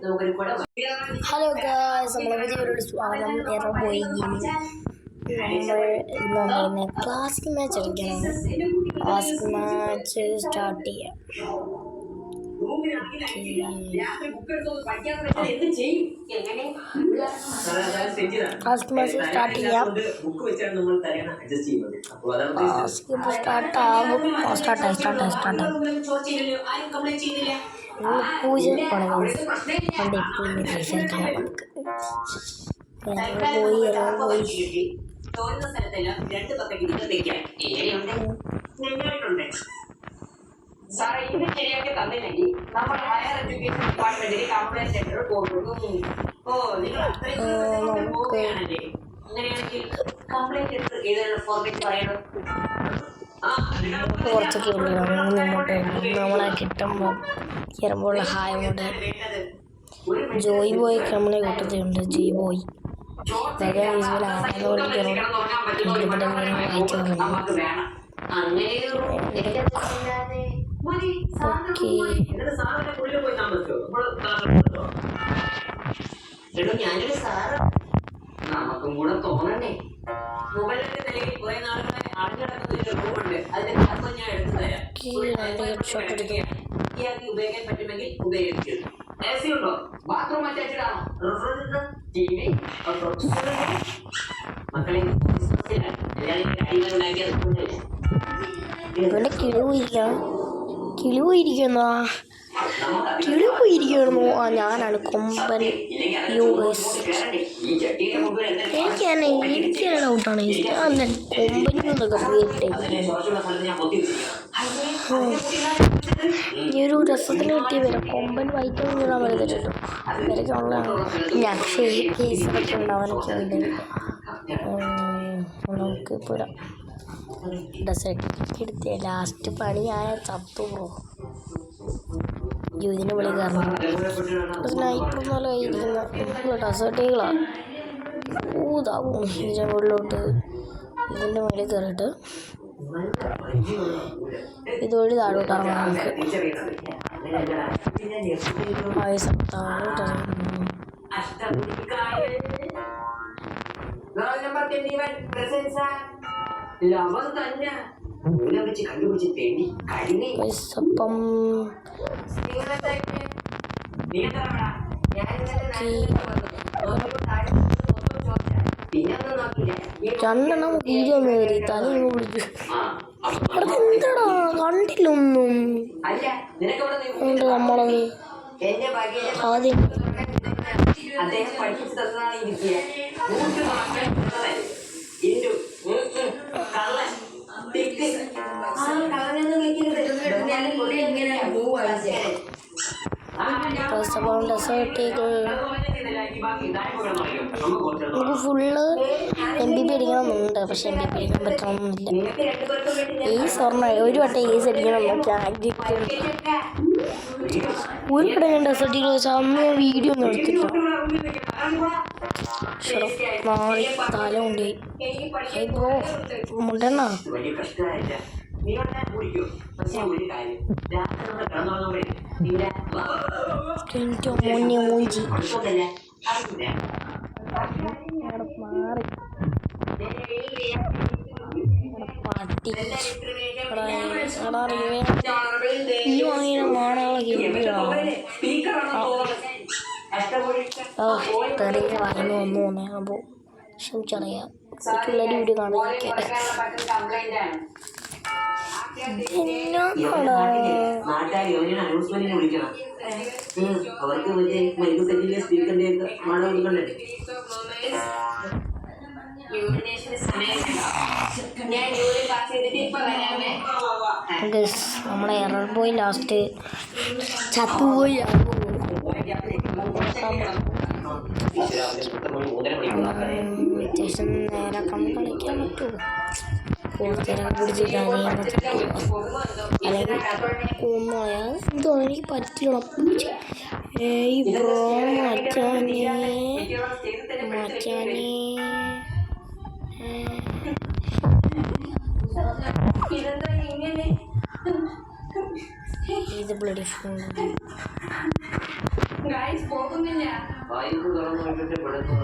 Hello guys, നമ്മളെ പുതിയൊരു സ്വാഗതം. പോയി നമ്മൾ ക്ലാസിക് മാച്ച് കളിക്കണം. ക്ലാസിക് മാച്ച് സ്റ്റാർട്ട് ചെയ്യാം. ക്ലാസിക് മാച്ച് സ്റ്റാർട്ട് ചെയ്യാം. സ്റ്റാർട്ടാകും. സ്റ്റാർട്ടായി പൂജ പോയി സാറേ ഇത് ശരിയാക്കി തന്നില്ലെങ്കിൽ നമ്മൾ ഹയർ എഡ്യൂക്കേഷൻ ഡിപ്പാർട്ട്മെന്റിൽ കംപ്ലൈന്റ് ലെറ്റർ കൊടുക്കും. നിങ്ങൾ അത്രയും പോവുകയാണല്ലേ? അങ്ങനെയാണെങ്കിൽ കംപ്ലൈന്റ് ലെറ്റർ ഏതാണ് ഫോർമാറ്റ് പറയണം? കുറച്ചൊക്കെ നമ്മളെ കിട്ടുമ്പോൾ കയറുമ്പോൾ ഹായ് കൊണ്ട് ജോയ് ബോയ് നമ്മളെ കൂട്ടത്തിലുണ്ട്. ജോയ് ബോയ് ഞാനൊരു സാറ് നമുക്കും കൂടെ തോന്നണ്ടേ. മുകളിലത്തെ നിലയിൽ കുറെ നാളുകളെ അടഞ്ഞിടക്കുന്ന ഒരു റൂമുണ്ട്. അതിന്റെ കാർഡ് ഞാൻ എടുത്തു തരാം. ഇയാൾക്ക് ഉപയോഗിക്കാൻ പറ്റുമെങ്കിൽ ഉപയോഗിക്കും. ഉണ്ടോ? ബാത്റൂം അറ്റാച്ച്ഡ് ആണോ? റെഫ്രിജറേറ്റർ, ടിവി, മക്കളെ കിളി പോയിരിക്കുന്നു. ഞാനാണ് കൊമ്പൻ. എനിക്ക് ഡൗട്ടാണ്. ഞാൻ കൊമ്പനൊക്കെ പോയിട്ട് ഈ ഒരു രസത്തിന് കിട്ടിയ വരെ കൊമ്പൻ വൈറ്റ് ഞാൻ വരുന്നിട്ടുണ്ട്. വരയ്ക്കുള്ള പിന്നെ അക്ഷയ് കേസൊക്കെ ഉണ്ടാവാനൊക്കെ ഉണ്ട്. നമുക്ക് പോരാ ഡെസേർട്ട് എടുത്ത ലാസ്റ്റ് പണിയായ ചത്തു പോ ഇതിന് വിളി കാരണം സ്നൈപ്പർ പോലെ കഴിയിരിക്കുന്ന ഡെസേർട്ടുകളാണ്. ഊതാവും ഇതിൻ്റെ മുകളിലോട്ട് ഇതിൻ്റെ മുകളിൽ കയറിയിട്ട് ഇതുവഴി താഴോട്ട് ഇറങ്ങാം. നമുക്ക് അപ്പം രണ്ടെണ്ണം വീഡിയോ ഒന്ന് കയറി തല വിളിച്ചു. എന്താടാ കണ്ടില്ലൊന്നും. നമ്മളത് ആദ്യം നമുക്ക് ഫുള്ള് MVP അടിക്കണമെന്നുണ്ട്. പക്ഷെ MVP അടിക്കാൻ പറ്റണമെന്നില്ല. ഏസ് ഒരു വട്ടം ഏസ് അടിക്കണമെന്നൊക്കെ ആഗ്രഹിക്കുന്നുണ്ട്. ഒരു വട്ടം ഞാൻ ഡെസേർട്ടിൽ വെച്ചാൽ അന്ന് വീഡിയോ ഒന്നും എടുത്തില്ല. മാറി തല കൊണ്ടുപോയി. ബ്രോ മുണ്ടെണ്ണ മോനെ മൂഞ്ചി മാറി പട്ടി ഈ വാങ്ങിയ മാണകളൊക്കെ തെറിയ വാങ്ങി വന്നു അപ്പോൾ ക്ഷമിച്ചറിയാം. പിള്ളേർ വീഡിയോ കാണാനൊക്കെ നമ്മളെ എറർ ബോയ് ലാസ്റ്റ് ചത്തുപോയി. അത്യാവശ്യം നേരാക്കാൻ കളിക്കാൻ പറ്റുമോ? പോസ്റ്ററൊക്കെ പിടിച്ചിട്ട് അല്ലെങ്കിൽ കൊന്നുപോയാൽ എന്തോ എനിക്ക് പറ്റില്ല. ഈ ബ്രോ മച്ചാനെ ഇത് ബ്ലഡി ഫോൺ ഗൈസ് പോകുന്നില്ല. പൈപ്പ് തുറന്നു വിട്ടിട്ട് പെടുന്നു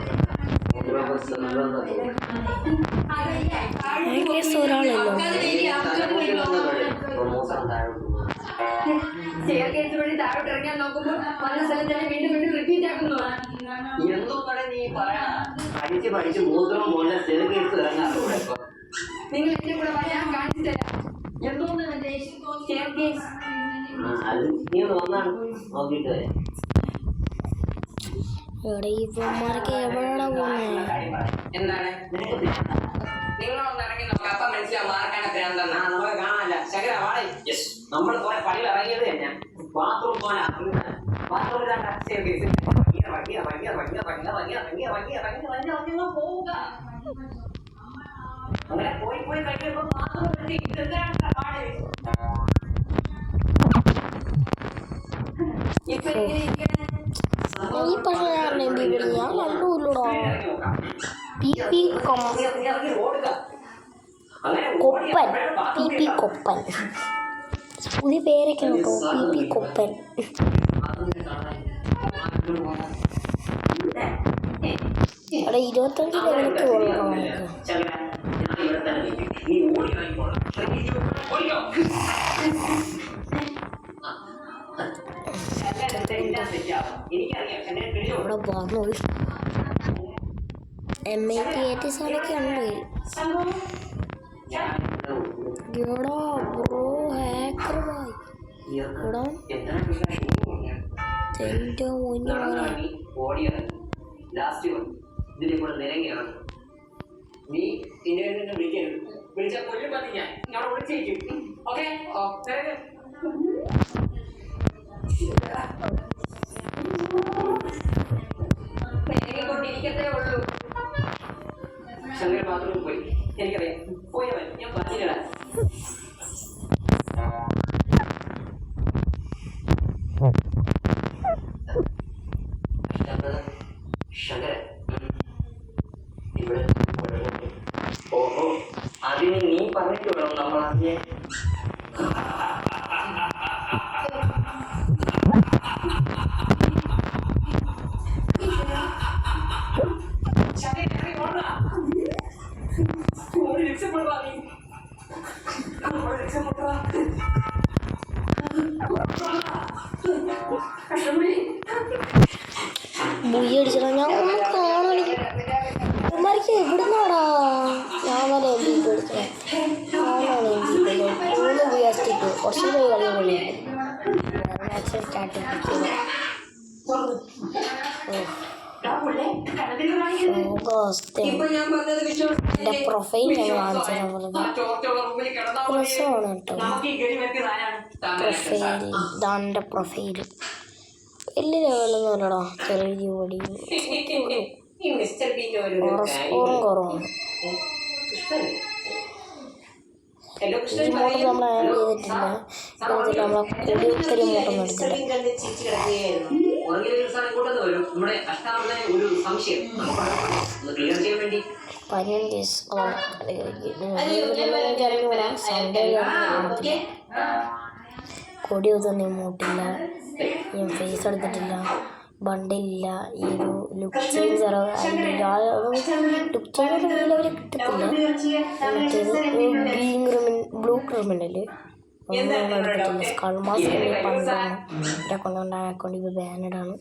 ഒരാളല്ലോ സ്റ്റെയർകേസ് വഴി താഴോട്ട് ഇറങ്ങാൻ നോക്കുമ്പോൾ പല സ്ഥലത്താണ് വീണ്ടും വീണ്ടും റിപ്പീറ്റ് ആക്കുന്നു. എന്നും കൂടെ നീ പറയാ പഠിച്ച് പഠിച്ച് മൂത്രം പോലെ സ്റ്റെയർകേസ് ഇറങ്ങാറുണ്ട് ഇപ്പൊ. നിങ്ങൾ എന്റെ കൂടെ ഞാൻ കാണിച്ചു തരാം. എന്തോന്ന് സ്റ്റെയർകേസ് അത് നീ ഒന്നാണ് നോക്കിയിട്ട് വരാം. ഇവിടെ ഇവന്മാരൊക്കെ എവിടെയാ പോകുന്നത്? എന്താണ് നിങ്ങളൊന്ന് ഇറങ്ങി നോക്കാം. അപ്പൊ മനസ്സിലാവും ആർക്കാണ് ഭ്രാന്തെന്ന്. നമുക്ക് കാണാനല്ല ശകര വാടേ നമ്മൾ പോയ പള്ളിയിൽ ഇറങ്ങിയത് തന്നെ ബാത്റൂം പോയാ പോവുക. അങ്ങനെ പോയി പോയി കഴിയുമ്പോൾ ബാത്റൂം ഇപ്പൊ ഇങ്ങനെ ഇരിക്കണേ. ഈ പക്ഷേ ഞാൻ എംബി പിടിക്കും. ഞാൻ കണ്ടുപോലൂടാ. പി പി കൊപ്പൻ. പി പി കൊപ്പൻ. പുതിയ പേരൊക്കെ കേട്ടോ. പി പി കൊപ്പൻ. അവിടെ 25 ലെവലൊക്കെ ഉള്ളൂ നമുക്ക്. അവിടെ വന്നു M80 സാധനമൊക്കെ ഉണ്ട്. എടാ ബ്രോ ഹാക്കർ ബോയ്. എടാ എൻ്റെ മുന്നേ നീ ഇന്നെ വിളിച്ച കൊല്ലും മതി ഞാൻ ഇങ്ങോട്ട് വിളിച്ചേക്കും. ഓക്കെ കൊണ്ടിരിക്കത്തേ ഉള്ളൂ. ശങ്കര ബാത്റൂമിൽ പോയി. എനിക്കറിയാം പോയവൻ ഞാൻ പറഞ്ഞില്ല. ശങ്കര ഇവിടെ ഓഹോ അതിന് നീ പറഞ്ഞിട്ട് വേണം നമ്മൾ അതിനെ ബുയ്യ അടിച്ചിടാ. ഞാൻ ഒന്ന് കാണാണെങ്കിൽ ഉമ്മാർക്ക് എവിടുന്നാടാ? ഞാൻ തന്നെ എം ബി പി എടുത്തത്. ഞാനാണ് എം ബി പി 3 ബിയാസ്റ്റിക്ക് കുറച്ച് പോയി കളി കഴിയും. മാച്ച് സ്റ്റാർട്ട് ചെയ്തിരിക്കുന്നത് എൻ്റെ പ്രൊഫൈൽ ഞാൻ കാണിച്ചു തരാൻ പറഞ്ഞത് രസമാണ് കേട്ടോ. പ്രൊഫൈൽ ഇതാണ് എൻ്റെ പ്രൊഫൈൽ. വലിയ ലെവലൊന്നും അല്ലടാ. ചെറിയ പൊടി സ്കോറും കുറവാണ്. ഈ മോട്ടർ നമ്മൾ ആഡ് ചെയ്തിട്ടില്ല. ഇതിൽ നമ്മളെ കൊടി ഒത്തിരി മോട്ടൊന്നും എടുത്തില്ല. പനിയൻ കേസ് എനിക്കറിഞ്ഞൂടാ. സൺഡേ കൊടി ഒന്നും ഇമോട്ടില്ല. ഞാൻ ഫേസ് എടുത്തിട്ടില്ല. ബണ്ടില്ല. ഈ ഒരു ലുക്ക് ചേഞ്ചർ ലുക്ക് ചേഞ്ചർ അവർ കിട്ടത്തില്ല. മറ്റേത് ഗ്രീൻ ബ്ലൂ ക്രിമിനല് ഒന്നും എടുത്തിട്ടില്ല. സ്കൾ മാസ്ക് 12 എൻ്റെ അക്കൗണ്ട് അക്കൗണ്ട് ഇപ്പോൾ ബാനഡാണ്.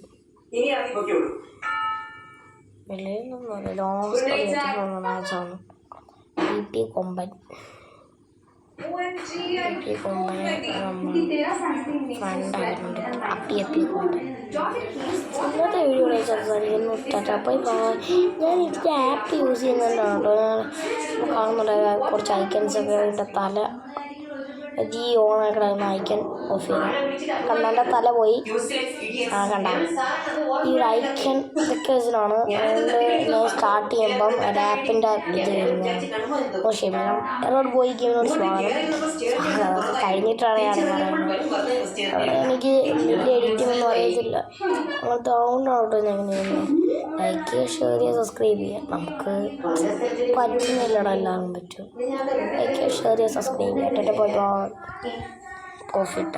വെള്ളയിലൊന്നും ലോങ് മാച്ചാണ്. പി പി കൊമ്പൻ ഫ്രണ്ടായിട്ടുണ്ട്. അപ്പി കൊമ്പൻ ഇന്നത്തെ വീഡിയോ സംസാരിക്കുന്നു. പോയി ഞാൻ ഇതിൻ്റെ ആപ്പ് യൂസ് ചെയ്യുന്നുണ്ടോ കാണുന്നുണ്ട്. കുറച്ച് ഐക്കൺസൊക്കെ എൻ്റെ തല ഈ ഓണായി കിടക്കുന്ന ഐക്കൺ ഓഫ് ചെയ്യാം. കണ്ണൻ്റെ തല പോയി. കണ്ട ഈ ഒരു ഐക്കൺ ഇതൊക്കെ വെച്ചിട്ടാണ്. അതുകൊണ്ട് ഞാൻ സ്റ്റാർട്ട് ചെയ്യുമ്പം ഒരു ആപ്പിൻ്റെ ഇത് വരുന്നത്. ക്ഷമിക്കണം. എന്നോട് പോയി ഗെയിമിനോട് സ്വാഗതം. കഴിഞ്ഞിട്ടാണ് ഞാൻ പറയുന്നത്. എനിക്ക് വലിയ എഡിറ്റിംഗ് ഒന്നും അറിയത്തില്ല. അങ്ങനത്തെ അതുകൊണ്ടാണ് ഞാൻ ചെയ്യുന്നത്. ലൈക്ക് ഷെയർ ചെയ്യുക സബ്സ്ക്രൈബ് ചെയ്യുക. നമുക്ക് പറ്റുന്നില്ലടാ. എല്ലാവരും പറ്റും. ലൈക്ക് ഷെയർ ചെയ്യുക സബ്സ്ക്രൈബ് ചെയ്യുക. പോയി കോഫി ഇട്ട